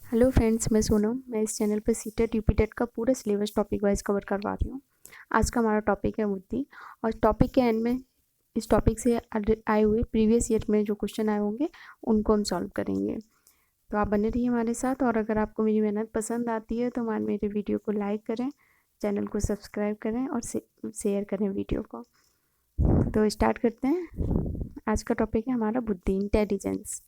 Hello friends, मैं सोनम। मैं इस चैनल पर सीटेट यूपीटेट का पूरा सिलेबस टॉपिक वाइज कवर करवा रही हूँ। आज का हमारा टॉपिक है बुद्धि, और टॉपिक के एंड में इस टॉपिक से आए हुए प्रीवियस ईयर में जो क्वेश्चन आए होंगे उनको हम सॉल्व करेंगे। तो आप बने रहिए हमारे साथ, और अगर आपको मेरी मेहनत पसंद आती है तो हमारे मेरे वीडियो को लाइक करें, चैनल को सब्सक्राइब करें और शेयर करें वीडियो को। तो स्टार्ट करते हैं। आज का टॉपिक है हमारा बुद्धि, इंटेलिजेंस।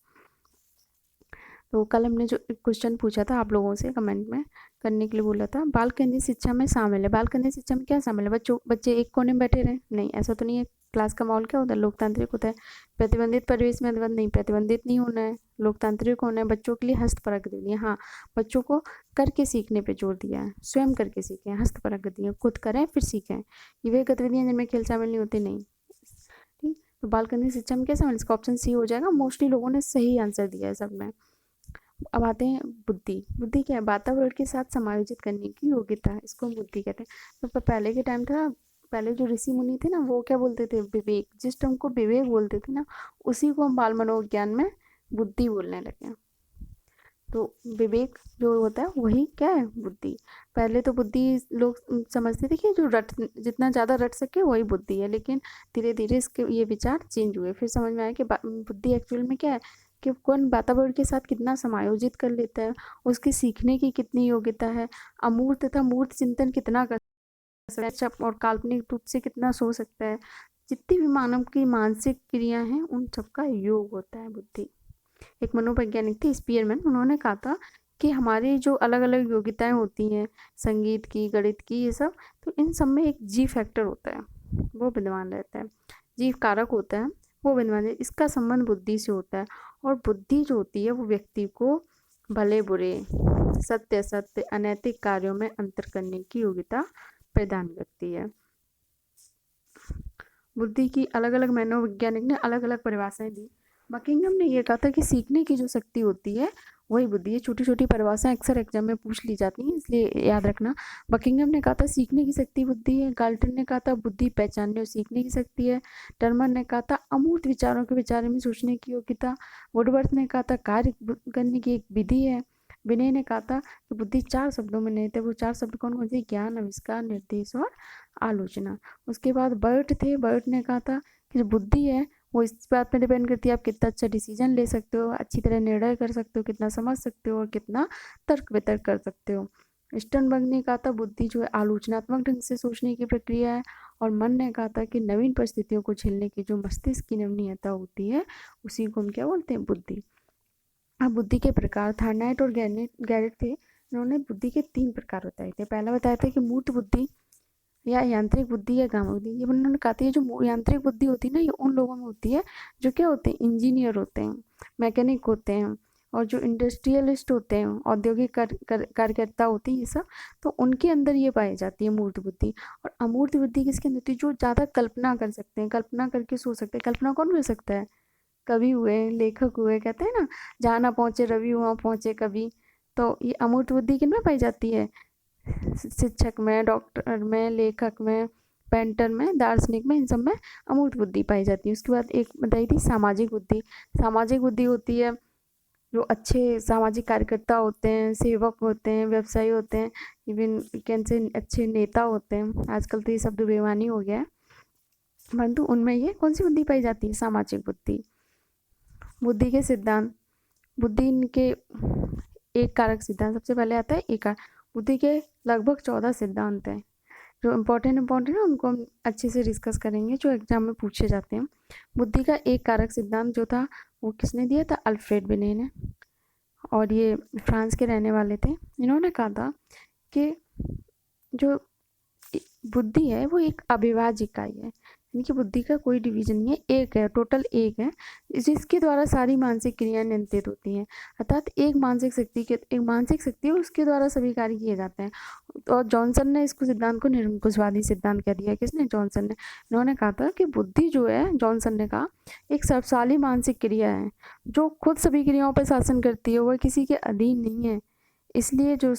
तो कल हमने जो क्वेश्चन पूछा था आप लोगों से कमेंट में करने के लिए बोला था, बाल केंद्रित शिक्षा में शामिल है। बाल केंद्रित शिक्षा में क्या शामिल है? बच्चे एक कोने में बैठे रहे? नहीं, ऐसा तो नहीं है। क्लास का माहौल क्या होता है? लोकतांत्रिक होता है। प्रतिबंधित परिवेश में नहीं, प्रतिबंधित नहीं होना है, लोकतांत्रिक होना है। बच्चों के लिए हस्तपरक गतिविधियाँ, हाँ, बच्चों को करके सीखने पे जोर दिया है, स्वयं करके सीखें, हस्तपरक गतिविधियाँ खुद करें फिर सीखें। ये वे गतिविधियाँ जिनमें खेल शामिल नहीं होते, नहीं। ठीक, तो बाल केंद्रित शिक्षा में क्या शामिल? इसका ऑप्शन सी हो जाएगा। मोस्टली लोगों ने सही आंसर दिया है सब में। अब आते हैं बुद्धि। बुद्धि क्या है? वातावरण के साथ समायोजित करने की योग्यता है, इसको हम बुद्धि कहते हैं। तो पहले के टाइम था, पहले जो ऋषि मुनि थे ना, वो क्या बोलते थे? विवेक। जिस टर्म को विवेक बोलते थे ना, उसी को हम बाल मनोविज्ञान में बुद्धि बोलने लगे। तो विवेक जो होता है वही क्या है? बुद्धि। पहले तो बुद्धि लोग समझते थे कि जो रट जितना ज़्यादा रट सके वही बुद्धि है, लेकिन धीरे धीरे इसके ये विचार चेंज हुए। फिर समझ में आया कि बुद्धि एक्चुअल में क्या है, कि कौन वातावरण के साथ कितना समायोजित कर लेता है, उसकी सीखने की कितनी योग्यता है, अमूर्त तथा मूर्त चिंतन कितना कर सकता है, और काल्पनिक रूप से कितना सो सकता है। जितनी भी मानव की मानसिक क्रिया हैं उन सबका योग होता है बुद्धि। एक मनोवैज्ञानिक थे स्पीयरमैन, उन्होंने कहा था कि हमारी जो अलग अलग योग्यताएं होती हैं, संगीत की, गणित की, ये सब, तो इन सब में एक जी फैक्टर होता है, वो विद्यमान रहता है। जीव कारक होता है, वो विद्यमान है। इसका संबंध बुद्धि से होता है, और बुद्धि जो होती है वो व्यक्ति को भले बुरे, सत्य असत्य, अनैतिक कार्यों में अंतर करने की योग्यता प्रदान करती है। बुद्धि की अलग अलग मनोवैज्ञानिक ने अलग अलग परिभाषाएं दी। बकिंघम ने यह कहा था कि सीखने की जो शक्ति होती है वही बुद्धि है। छोटी छोटी परिभाषाएं अक्सर एग्जाम में पूछ ली जाती हैं, इसलिए याद रखना। बकिंघम ने कहा था सीखने की शक्ति बुद्धि है। गाल्टन ने कहा था बुद्धि पहचानने और सीखने की शक्ति है। टर्मन ने कहा था अमूर्त विचारों के विचार में सोचने की योग्यता। वुडवर्थ ने कहा था कार्य करने की एक विधि है। विनय ने कहा था कि बुद्धि 4 शब्दों में निहित है। वो 4 शब्द कौन कौन से? ज्ञान, आविष्कार, निर्देश और आलोचना। उसके बाद बर्ट थे। बर्ट ने कहा था कि जो बुद्धि है वो इस बात पे डिपेंड करती है आप कितना अच्छा डिसीजन ले सकते हो, अच्छी तरह निर्णय कर सकते हो, कितना समझ सकते हो और कितना तर्क वितर्क कर सकते हो। स्टर्नबर्ग ने कहा था बुद्धि जो है आलोचनात्मक ढंग से सोचने की प्रक्रिया है। और मन ने कहा था कि नवीन परिस्थितियों को झेलने की जो मस्तिष्क की नमनीयता होती है उसी को हम क्या बोलते हैं? बुद्धि। अब बुद्धि के प्रकार, थार्नाइट और गैरेट थे, इन्होंने बुद्धि के 3 प्रकार बताए थे। पहला बताया था कि मूर्त बुद्धि या यांत्रिक बुद्धि या गामा बुद्धि। ये उन्होंने कहा था ये जो यांत्रिक बुद्धि होती है ना, ये उन लोगों में होती है जो क्या होते हैं? इंजीनियर होते हैं, मैकेनिक होते हैं, और जो इंडस्ट्रियलिस्ट होते हैं, औद्योगिक कार्यकर्ता होते हैं, ये सब, तो उनके अंदर ये पाई जाती है मूर्त बुद्धि। और अमूर्त बुद्धि किसके अंदर होती है? जो ज़्यादा कल्पना कर सकते हैं, कल्पना करके सो सकते हैं। कल्पना कौन कर सकता है? कवि हुए, लेखक हुए, कहते हैं ना, जहाँ ना पहुँचे रवि वहाँ पहुँचे कवि। तो ये अमूर्त बुद्धि किन में पाई जाती है? शिक्षक में, डॉक्टर में, लेखक में, पेंटर में, दार्शनिक में, इन सब में अमूर्त बुद्धि पाई जाती है। उसके बाद एक बताई थी सामाजिक बुद्धि। सामाजिक बुद्धि होती है जो अच्छे सामाजिक कार्यकर्ता होते हैं, सेवक होते हैं, व्यवसायी होते हैं, इवन कैन से अच्छे नेता होते हैं। आजकल तो ये शब्द बेमानी हो गया है, परंतु उनमें ये कौन सी बुद्धि पाई जाती है? सामाजिक बुद्धि। बुद्धि के सिद्धांत। बुद्धि के एक कारक सिद्धांत सबसे पहले आता है। एक बुद्धि के लगभग 14 सिद्धांत हैं। जो इम्पोर्टेंट है उनको हम अच्छे से डिस्कस करेंगे, जो एग्जाम में पूछे जाते हैं। बुद्धि का एक कारक सिद्धांत जो था वो किसने दिया था? अल्फ्रेड बिने ने। और ये फ्रांस के रहने वाले थे। इन्होंने कहा था कि जो बुद्धि है वो एक अविभाज्य इकाई है, यानी कि बुद्धि का कोई डिवीजन नहीं है, एक है, टोटल एक है, जिसके द्वारा सारी मानसिक क्रियाएं नियंत्रित होती हैं। अर्थात एक मानसिक शक्ति है, उसके द्वारा सभी कार्य किए जाते हैं। और जॉनसन ने इसको सिद्धांत को निरंकुशवादी सिद्धांत कह दिया। किसने? जॉनसन ने। इन्होंने कहा था कि बुद्धि जो है, जॉनसन ने कहा, एक सर्वशाली मानसिक क्रिया है जो खुद सभी क्रियाओं पर शासन करती है, वह किसी के अधीन नहीं है। इसलिए जो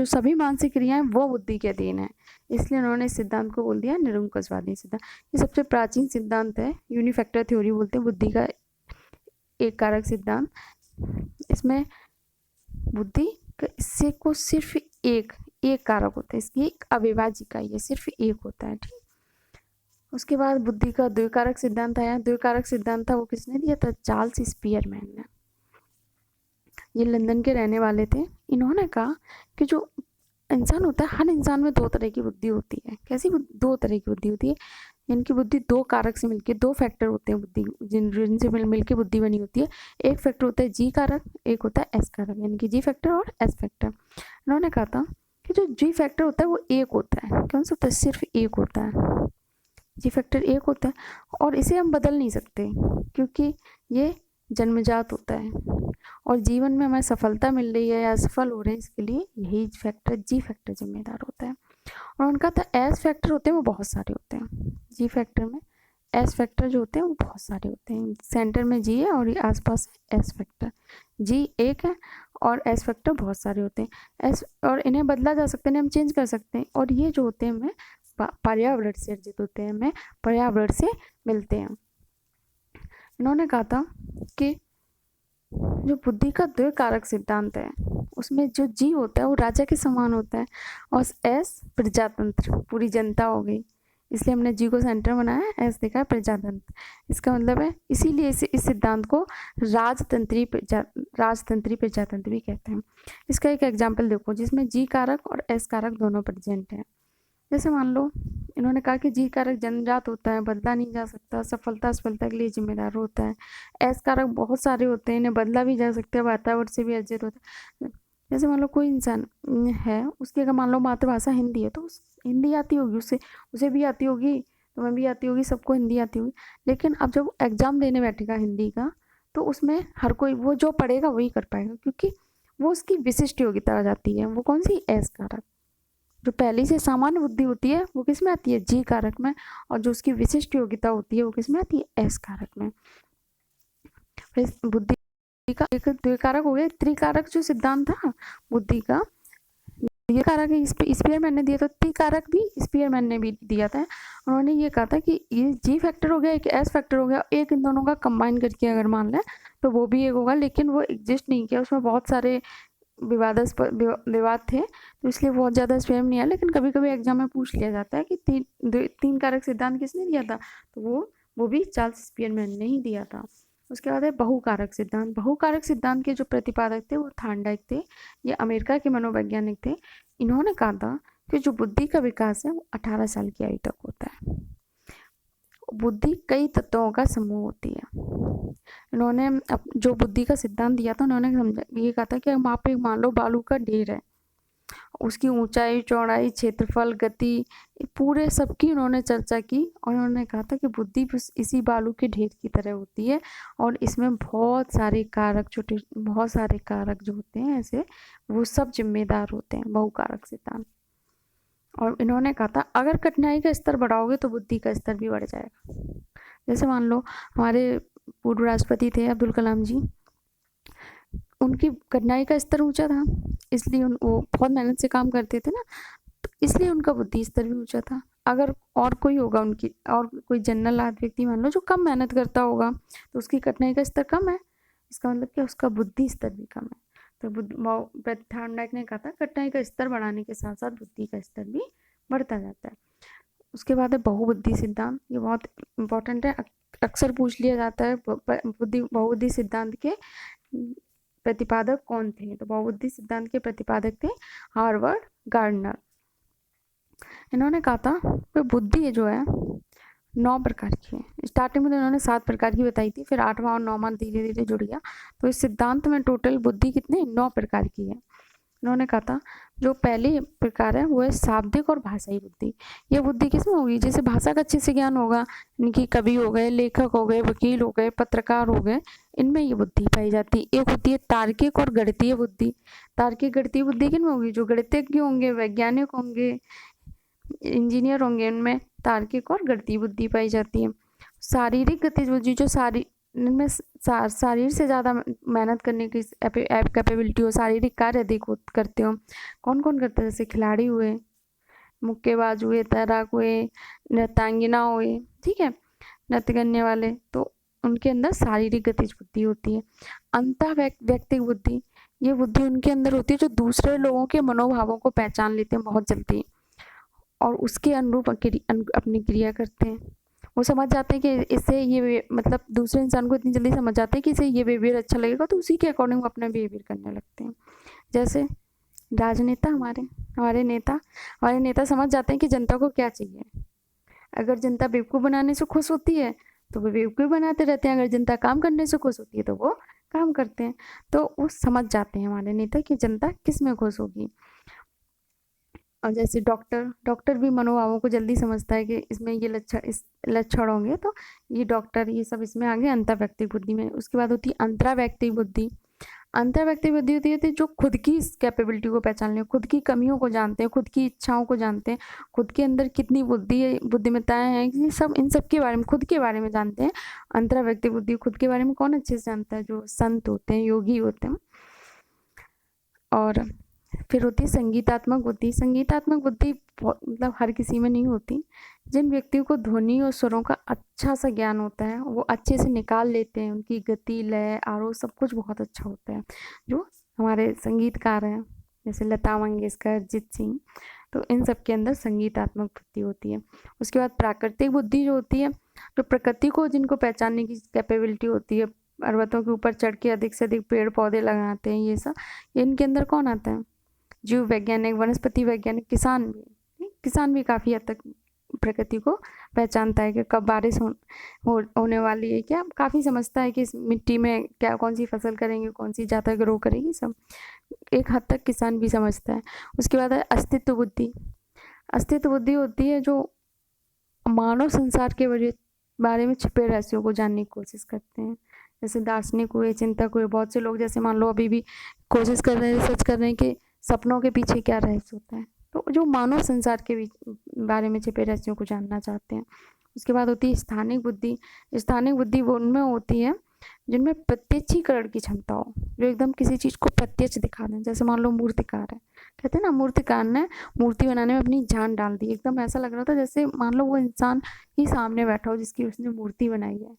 सभी मानसिक क्रियाएं वो बुद्धि के अधीन है। इसलिए उन्होंने इस सिद्धांत को बोल दिया निरंकुशवादी सिद्धांत। ये सबसे प्राचीन सिद्धांत है, यूनिफैक्टर थ्योरी बोलते हैं बुद्धि का एक कारक सिद्धांत। इसमें बुद्धि का इससे को सिर्फ एक एक कारक होता है, इसकी एक अविभाज्य इकाई है, सिर्फ एक होता है। ठीक, उसके बाद बुद्धि का द्विकारक सिद्धांत आया। द्विकारक सिद्धांत था वो किसने दिया था? चार्ल्स स्पीयरमैन ने। ये लंदन के रहने वाले थे। इन्होंने कहा कि जो इंसान होता है, हर इंसान में दो तरह की बुद्धि होती है। कैसी दो तरह की बुद्धि होती है? इनकी बुद्धि दो कारक से मिलकर, दो फैक्टर होते हैं बुद्धि जिनसे मिलकर बुद्धि बनी होती है। एक फैक्टर होता है जी कारक, एक होता है एस कारक, यानी कि जी फैक्टर और एस फैक्टर। इन्होंने कहा था कि जो जी फैक्टर होता है वो एक होता है। कौन सा होता है? सिर्फ एक होता है। जी फैक्टर एक होता है और इसे हम बदल नहीं सकते क्योंकि ये जन्मजात होता है और जीवन में हमें सफलता मिल रही है या सफल हो रहे हैं इसके लिए यही फैक्टर जी फैक्टर जिम्मेदार होता है। और उनका था एस फैक्टर होते हैं वो बहुत सारे होते हैं। जी फैक्टर में एस फैक्टर जो होते हैं वो बहुत सारे होते हैं। सेंटर में जी है और ये आसपास है एस फैक्टर। जी एक है और एस फैक्टर बहुत सारे होते हैं। एस और इन्हें बदला जा सकता है, इन्हें हम चेंज कर सकते हैं। और ये जो होते हैं हमें पर्यावरण से अर्जित होते हैं, हमें पर्यावरण से मिलते हैं। इन्होंने कहा था कि जो बुद्धि का द्विकारक सिद्धांत है उसमें जो जी होता है वो राजा के समान होता है और एस प्रजातंत्र, पूरी जनता हो गई, इसलिए हमने जी को सेंटर बनाया, एस देखा है प्रजातंत्र। इसका मतलब है इसीलिए इस सिद्धांत को राजतंत्री प्रजातंत्र भी कहते हैं। इसका एक एग्जाम्पल देखो जिसमें जी कारक और एस कारक दोनों प्रेजेंट हैं। जैसे मान लो इन्होंने कहा कि जी कारक जन्मजात होता है, बदला नहीं जा सकता, सफलता असफलता के लिए जिम्मेदार होता है। एस कारक बहुत सारे होते हैं, इन्हें बदला भी जा सकता है, वातावरण से भी अर्जित होता है। जैसे मान लो कोई इंसान है, उसकी अगर मान लो मातृभाषा हिंदी है तो हिंदी आती होगी, उसे भी आती होगी, तुम्हें भी आती होगी, सबको हिंदी आती होगी। लेकिन अब जब एग्जाम देने बैठेगा हिंदी का तो उसमें हर कोई वो जो पढ़ेगा वही कर पाएगा क्योंकि वो उसकी विशिष्ट योग्यता आ जाती है। वो कौन सी? एस कारक। जो पहली से सामान्य बुद्धि होती है वो किस में आती है? जी कारक में। और जो उसकी विशिष्ट योग्यता होती है वो किस में आती है? एस कारक में। फिर बुद्धि का एक द्विकारक हो गया। त्रिकारक जो सिद्धांत था बुद्धि का, ये कारक स्पीयरमैन ने दिया था, त्रिकारक भी स्पीयरमैन ने भी दिया था। उन्होंने ये कहा था कि ये जी फैक्टर हो गया, एक एस फैक्टर हो गया, एक इन दोनों का कंबाइन करके अगर मान लें तो वो भी एक होगा, लेकिन वो एग्जिस्ट नहीं किया, उसमें बहुत सारे विवाद थे तो इसलिए बहुत ज़्यादा स्वयं नहीं आया। लेकिन कभी कभी एग्जाम में पूछ लिया जाता है कि तीन कारक सिद्धांत किसने दिया था, तो वो भी चार्ल्स स्पीयरमैन ने ही दिया था। उसके बाद है बहुकारक सिद्धांत। बहुकारक सिद्धांत के जो प्रतिपादक थे वो थार्नडाइक थे। ये अमेरिका के मनोवैज्ञानिक थे। इन्होंने कहा था कि जो बुद्धि का विकास है वो 18 साल की आयु तक होता है। बुद्धि कई तत्वों का समूह होती है। इन्होंने जो बुद्धि का सिद्धांत दिया था उन्होंने समझा ये कहा था कि हम आप एक मान लो बालू का ढेर है, उसकी ऊंचाई, चौड़ाई, क्षेत्रफल, गति, पूरे सबकी उन्होंने चर्चा की और उन्होंने कहा था कि बुद्धि इसी बालू के ढेर की तरह होती है और इसमें बहुत सारे कारक, बहुत सारे कारक जो होते हैं ऐसे वो सब जिम्मेदार होते हैं। बहुकारक सिद्धांत। और इन्होंने कहा था अगर कठिनाई का स्तर बढ़ाओगे तो बुद्धि का स्तर भी बढ़ जाएगा। जैसे मान लो हमारे पूर्व राष्ट्रपति थे अब्दुल कलाम जी, उनकी कठिनाई का स्तर ऊंचा था, इसलिए वो बहुत मेहनत से काम करते थे ना, तो इसलिए उनका बुद्धि स्तर भी ऊंचा था। अगर और कोई होगा उनकी, और कोई जनरल व्यक्ति मान लो जो कम मेहनत करता होगा तो उसकी कठिनाई का स्तर कम है, इसका मतलब क्या? उसका बुद्धि स्तर भी कम है। तो थार्नडाइक ने कहा था कठिनाई का स्तर बढ़ाने के साथ साथ बुद्धि का स्तर भी बढ़ता जाता है। उसके बाद है बहुबुद्धि सिद्धांत। ये बहुत इंपॉर्टेंट है, अक्सर पूछ लिया जाता है बहुबुद्धि सिद्धांत के प्रतिपादक कौन थे। तो बहुबुद्धि सिद्धांत के प्रतिपादक थे हार्वर्ड गार्डनर। इन्होंने कहा था कि बुद्धि जो है 9 प्रकार की है। स्टार्टिंग में तो इन्होंने 7 प्रकार की बताई थी, फिर 8वां और 9वां धीरे धीरे जुड़ गया, तो इस सिद्धांत में टोटल बुद्धि कितने? 9 प्रकार की है। इन्होंने कहा था जो पहली प्रकार है वो है शाब्दिक और भाषाई बुद्धि। ये बुद्धि किसमें होगी? जैसे भाषा का अच्छे से ज्ञान होगा, इनकी कवि हो गए, लेखक हो गए, वकील हो गए, पत्रकार हो गए, इनमें ये बुद्धि पाई जाती है। एक होती है तार्किक और गणितीय बुद्धि। तार्किक गणितीय बुद्धि किनमें होगी? जो गणितज्ञ होंगे, वैज्ञानिक होंगे, इंजीनियर होंगे, उनमें तार्किक और गणितीय बुद्धि पाई जाती है। शारीरिक गतिविधि जो इनमें शरीर से ज़्यादा मेहनत करने की कैपेबिलिटी हो, शारीरिक कार्य अधिक करते हो। कौन कौन करते हैं? जैसे खिलाड़ी हुए, मुक्केबाज हुए, तैराक हुए, नृत्यांगना हुए, ठीक है, नृत्य करने वाले, तो उनके अंदर शारीरिक गतिज बुद्धि होती है। अंतः व्यक्तिक बुद्धि, ये बुद्धि उनके अंदर होती है जो दूसरे लोगों के मनोभावों को पहचान लेते हैं बहुत जल्दी और उसके अनुरूप अपनी क्रिया करते हैं। वो समझ जाते हैं कि इससे मतलब दूसरे इंसान को इतनी जल्दी समझ जाते हैं कि इसे ये बिहेवियर अच्छा लगेगा, तो उसी के अकॉर्डिंग वो अपना बिहेवियर करने लगते हैं। जैसे राजनेता, हमारे नेता समझ जाते हैं कि जनता को क्या चाहिए। अगर जनता बेवकूफ़ बनाने से खुश होती है तो वो बेवकूफ़ बनाते रहते हैं, अगर जनता काम करने से खुश होती है तो वो काम करते हैं। तो वो समझ जाते हैं हमारे नेता कि जनता किस में खुश होगी। और जैसे डॉक्टर भी मनोभावों को जल्दी समझता है कि इसमें इस लक्षण होंगे तो ये डॉक्टर ये सब इसमें आ गए अंतर्वैयक्तिक बुद्धि में। उसके बाद होती है अंतरावैयक्तिक बुद्धि। अंतर्वैयक्तिक बुद्धि होती है जो खुद की कैपेबिलिटी को पहचान ले, खुद की कमियों को जानते हैं, खुद की इच्छाओं को जानते हैं, खुद के अंदर कितनी बुद्धिमत्ताएं हैं, ये सब इन सब के बारे में खुद के बारे में जानते हैं। अंतर्वैयक्तिक बुद्धि खुद के बारे में कौन अच्छे से जानता है? जो संत होते हैं, योगी होते हैं। और फिर होती है संगीतात्मक बुद्धि। संगीतात्मक बुद्धि मतलब हर किसी में नहीं होती। जिन व्यक्तियों को ध्वनि और स्वरों का अच्छा सा ज्ञान होता है वो अच्छे से निकाल लेते हैं, उनकी गति, लय, आरोह सब कुछ बहुत अच्छा होता है। जो हमारे संगीतकार हैं जैसे लता मंगेशकर, अरिजीत सिंह, तो इन सब के अंदर संगीतात्मक बुद्धि होती है। उसके बाद प्राकृतिक बुद्धि जो होती है, जो प्रकृति को जिनको पहचानने की कैपेबिलिटी होती है, पर्वतों के ऊपर चढ़ के अधिक से अधिक पेड़ पौधे लगाते हैं, ये सब इनके अंदर कौन आता है? जीव वैज्ञानिक, वनस्पति वैज्ञानिक, किसान भी काफ़ी हद तक प्रकृति को पहचानता है कि कब बारिश होने वाली है, क्या काफ़ी समझता है कि इस मिट्टी में क्या कौन सी फसल करेंगे, कौन सी ज़्यादा ग्रो करेगी, सब एक हद तक किसान भी समझता है। उसके बाद है अस्तित्व बुद्धि। अस्तित्व बुद्धि होती है जो मानव संसार के बारे में छिपे रहस्यों को जानने की कोशिश करते हैं। जैसे दार्शनिक हुए, चिंतक हुए, बहुत से लोग जैसे मान लो अभी भी कोशिश कर रहे हैं, रिसर्च कर रहे हैं कि सपनों के पीछे क्या रहस्य होता है, तो जो मानव संसार के बारे में छिपे रहस्यों को जानना चाहते हैं। उसके बाद होती है स्थानिक बुद्धि। स्थानिक बुद्धि वो उनमें होती है जिनमें प्रत्यक्षीकरण की क्षमता हो, जो एकदम किसी चीज़ को प्रत्यक्ष दिखा दें। जैसे मान लो मूर्तिकार है, कहते हैं ना मूर्तिकार ने मूर्ति बनाने में अपनी जान डाल दी, एकदम ऐसा लग रहा था जैसे मान लो वो इंसान ही सामने बैठा हो जिसकी उसने मूर्ति बनाई है।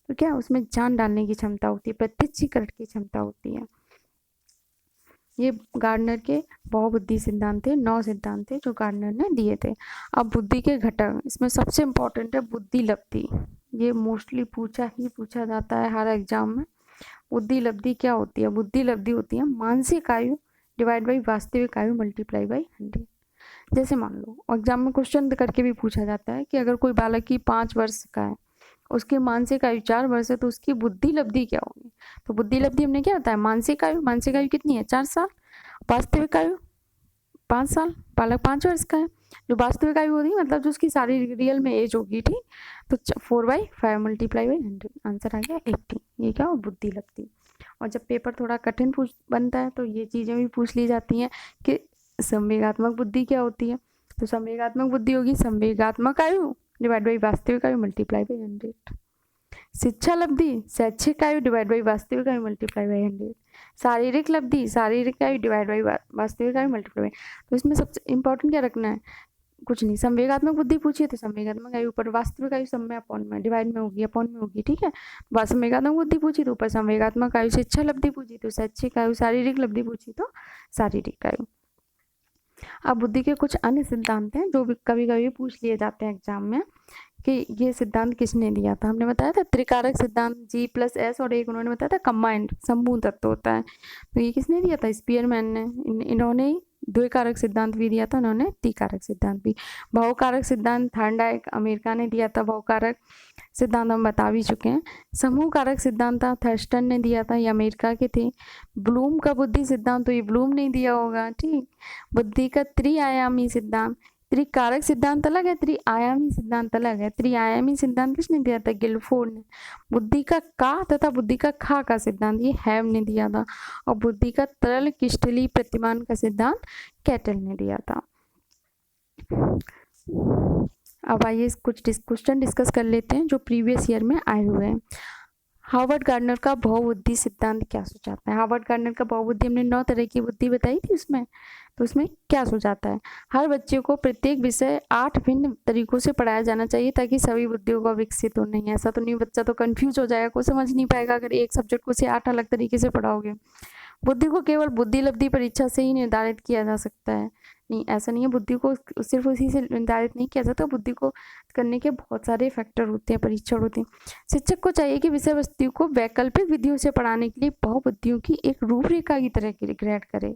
तो क्या उसमें जान डालने की क्षमता होती है, प्रत्यक्षीकरण की क्षमता होती है। ये गार्डनर के बहुबुद्धि सिद्धांत थे, 9 सिद्धांत थे जो गार्डनर ने दिए थे। अब बुद्धि के घटक, इसमें सबसे इम्पोर्टेंट है बुद्धि लब्धि। ये मोस्टली पूछा जाता है हर एग्जाम में। बुद्धि लब्धि क्या होती है? बुद्धि लब्धि होती है मानसिक आयु डिवाइड बाई वास्तविक आयु मल्टीप्लाई बाई 100। जैसे मान लो एग्जाम में क्वेश्चन करके भी पूछा जाता है कि अगर कोई बालक की 5 वर्ष का है, उसकी मानसिक आयु 4 वर्ष है, तो उसकी बुद्धि लब्धि क्या होगी? तो बुद्धि लब्धि हमने क्या बताया? मानसिक आयु कितनी है? 4 साल। वास्तविक आयु 5 साल, बालक 5 वर्ष का है। जो वास्तविक आयु होगी मतलब जो उसकी सारी रियल में एज होगी, ठीक, तो 4/5 मल्टीप्लाई बाई 100, आंसर आ गया 80। ये क्या हो? बुद्धि लब्धि। और जब पेपर थोड़ा कठिन बनता है तो ये चीज़ें भी पूछ ली जाती हैं कि संवेगात्मक बुद्धि क्या होती है। तो संवेगात्मक बुद्धि होगी संवेगात्मक आयु डिवाइड बाई वास्तविक आयु मल्टीप्लाई बाई 100। शिक्षा लब्धि शैक्षिक आयु डिवाइड बाई वास्तविक आयु मल्टीप्लाई बाई 100। शारीरिक लब्धि शारीरिक आयु डिवाइड बाई वास्तविक आयु मल्टीप्लाई बाई। तो इसमें सबसे इंपॉर्टेंट क्या रखना है? कुछ नहीं। संवेगात्मक बुद्धि पूछिए तो संवेगात्मक आयु ऊपर वास्तविक आयु सब में अपॉन में डिवाइड में होगी, अपॉन में होगी, ठीक है। संवेगात्मक बुद्धि पूछी तो ऊपर संवेगात्मक आयु, शिक्षा लब्धि पूछी तो शैक्षिक आयु, शारीरिक लब्धि पूछी तो शारीरिक आयु। अब बुद्धि के कुछ अन्य सिद्धांत हैं जो भी कभी कभी पूछ लिए जाते हैं एग्जाम में कि ये सिद्धांत किसने दिया था। हमने बताया था त्रिकारक सिद्धांत, G+S, और एक उन्होंने बताया था कंबाइंड, समूह तत्व होता है। तो ये किसने दिया था? स्पीयरमैन ने। इन्होंने द्विकारक सिद्धांत भी दिया था, उन्होंने त्रिकारक सिद्धांत भी। बहुकारक सिद्धांत थॉर्नडाइक अमेरिका ने दिया था। बहुकारक सिद्धांत हम बता भी चुके हैं। समूह कारक सिद्धांत था थर्स्टन ने दिया था, ये अमेरिका के थे। ब्लूम का बुद्धि सिद्धांत तो ये ब्लूम नहीं दिया होगा, ठीक। बुद्धि का त्रिआयामी सिद्धांत, त्रिकारक सिद्धांत अलग है, त्रिआयामी सिद्धांत अलग है। त्रिआयामी सिद्धांत किसने दिया था? गिलफोर्ड ने। बुद्धि का का तथा बुद्धि का खा का सिद्धांत ये हैव ने दिया था। और बुद्धि का तरल क्रिस्टली प्रतिमान का सिद्धांत कैटल ने दिया था। अब आइए कुछ क्वेश्चन डिस्कस कर लेते हैं जो प्रीवियस ईयर में आए हुए हैं। हार्वर्ड गार्डनर का बहुबुद्धि सिद्धांत क्या सुझाता है? हार्वर्ड गार्डनर का बहुबुद्धि, हमने 9 तरह की बुद्धि बताई थी उसमें, तो उसमें क्या सुझाता है? हर बच्चे को प्रत्येक विषय 8 भिन्न तरीकों से पढ़ाया जाना चाहिए ताकि सभी बुद्धियों का विकसित हो। नहीं, ऐसा तो नहीं, बच्चा तो कंफ्यूज हो जाएगा, कोई समझ नहीं पाएगा अगर एक सब्जेक्ट को से 8 अलग तरीके से पढ़ाओगे। बुद्धि को केवल बुद्धि लब्धि परीक्षा से ही निर्धारित किया जा सकता है, नहीं ऐसा नहीं है। बुद्धि को सिर्फ उसी से निर्धारित नहीं किया जाता, बुद्धि को करने के बहुत सारे फैक्टर होते हैं, परीक्षण होते हैं। शिक्षक को चाहिए कि विषय वस्तु को वैकल्पिक विधियों से पढ़ाने के लिए बहुबुद्धियों की एक रूपरेखा की तरह ग्रेड करे।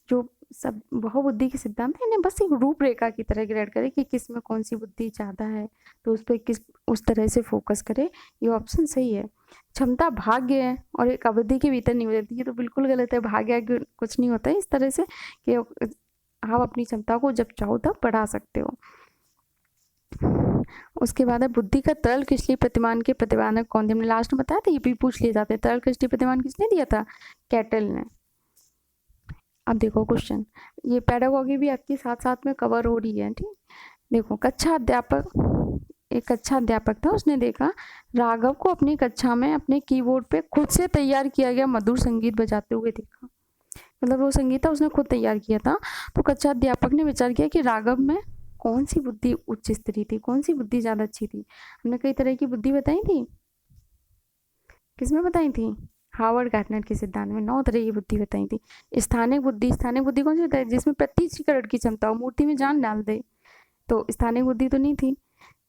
जो सब बहुबुद्धि के सिद्धांत है इन्हें बस एक रूपरेखा की तरह ग्रेड करे कि किस में कौन सी बुद्धि ज़्यादा है, तो उस पर किस उस तरह से फोकस करे। ये ऑप्शन सही है। क्षमता भाग्य है और एक अवधि के भीतर नहीं होती, ये तो बिल्कुल गलत है। भाग्य कुछ नहीं होता है इस तरह से कि आप अपनी क्षमता को जब चाहो तब बढ़ा सकते हो। उसके बाद है बुद्धि का तरल क्रिस्टलीय प्रतिमान के प्रतिपादक कौन थे। हमने लास्ट में बताया था, ये भी पूछ लिए जाते हैं। तरल क्रिस्टलीय प्रतिमान किसने दिया था? कैटल ने। अब देखो क्वेश्चन, ये पेडागोगी भी आपके साथ साथ में कवर हो रही है, ठीक। देखो कक्षा अध्यापक, एक कक्षा अध्यापक था, उसने देखा राघव को अपनी कक्षा में अपने कीबोर्ड पे खुद से तैयार किया गया मधुर संगीत बजाते हुए देखा। मतलब वो संगीत था उसने खुद तैयार किया था। तो कक्षा अध्यापक ने विचार किया कि राघव में कौन सी बुद्धि उच्च स्तरीय थी, कौन सी बुद्धि ज़्यादा अच्छी थी। हमने कई तरह की बुद्धि बताई थी, किसमें बताई थी? हार्वर्ड गार्टनर के सिद्धांत में 9 तरह की बुद्धि बताई थी। स्थानिक बुद्धि, स्थानिक बुद्धि कौन सी बताई? जिसमें प्रत्यक्षीकरण की क्षमता हो, मूर्ति में जान डाल दे, तो स्थानिक बुद्धि तो नहीं थी।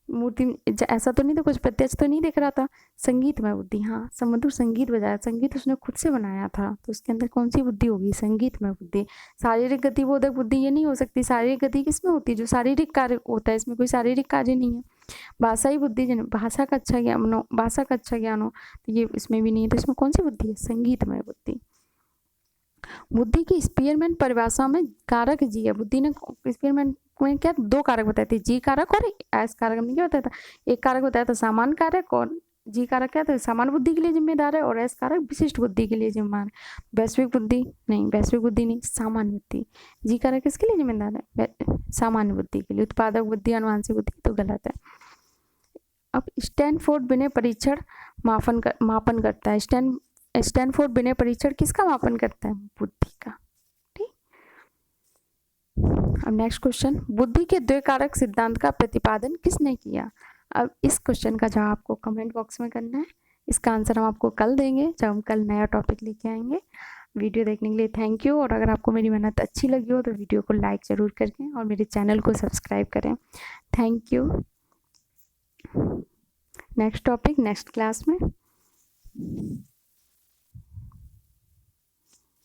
मूर्ति ऐसा तो नहीं था, कुछ प्रत्यक्ष तो नहीं दिख रहा था। संगीत में बुद्धि, हाँ समधुर संगीत बजाया, संगीत उसने खुद से बनाया था, तो उसके अंदर कौन सी बुद्धि होगी? संगीत में बुद्धि। शारीरिक गतिबोधक बुद्धि ये नहीं हो सकती। शारीरिक गति किसमें होती है? जो शारीरिक कार्य होता है, इसमें कोई शारीरिक कार्य नहीं है। भाषाई बुद्धि, भाषा का अच्छा ज्ञान हो, भाषा का अच्छा ज्ञान हो, तो ये इसमें भी नहीं है। तो इसमें कौन सी बुद्धि है? संगीतमय बुद्धि। बुद्धि की स्पीयरमैन परिभाषा में कारक जी है। बुद्धि ने स्पीयरमैन में क्या 2 कारक बताए थे, जी कारक और एस कारक। हमने क्या बताया था? एक कारक बताया था सामान्य कारक, और जी कारक क्या था? सामान्य बुद्धि के लिए जिम्मेदार है, और एस कारक विशिष्ट बुद्धि के लिए जिम्मेदार है। वैश्विक बुद्धि नहीं, वैश्विक बुद्धि नहीं, सामान्य बुद्धि। जी कारक किसके लिए जिम्मेदार है? सामान्य बुद्धि के लिए। उत्पादक बुद्धि, अनुवांशिक बुद्धि तो गलत है। अब स्टैनफोर्ड विनय परीक्षण मापन करता है। स्टैनफोर्ड विनय परीक्षण किसका मापन करता है? बुद्धि का, ठीक। अब नेक्स्ट क्वेश्चन, बुद्धि के द्वैकारक सिद्धांत का प्रतिपादन किसने किया? अब इस क्वेश्चन का जवाब आपको कमेंट बॉक्स में करना है। इसका आंसर हम आपको कल देंगे, जब हम कल नया टॉपिक लेके आएंगे। वीडियो देखने के लिए थैंक यू, और अगर आपको मेरी मेहनत अच्छी लगी हो तो वीडियो को लाइक ज़रूर करें और मेरे चैनल को सब्सक्राइब करें। Thank you. Next topic next class में।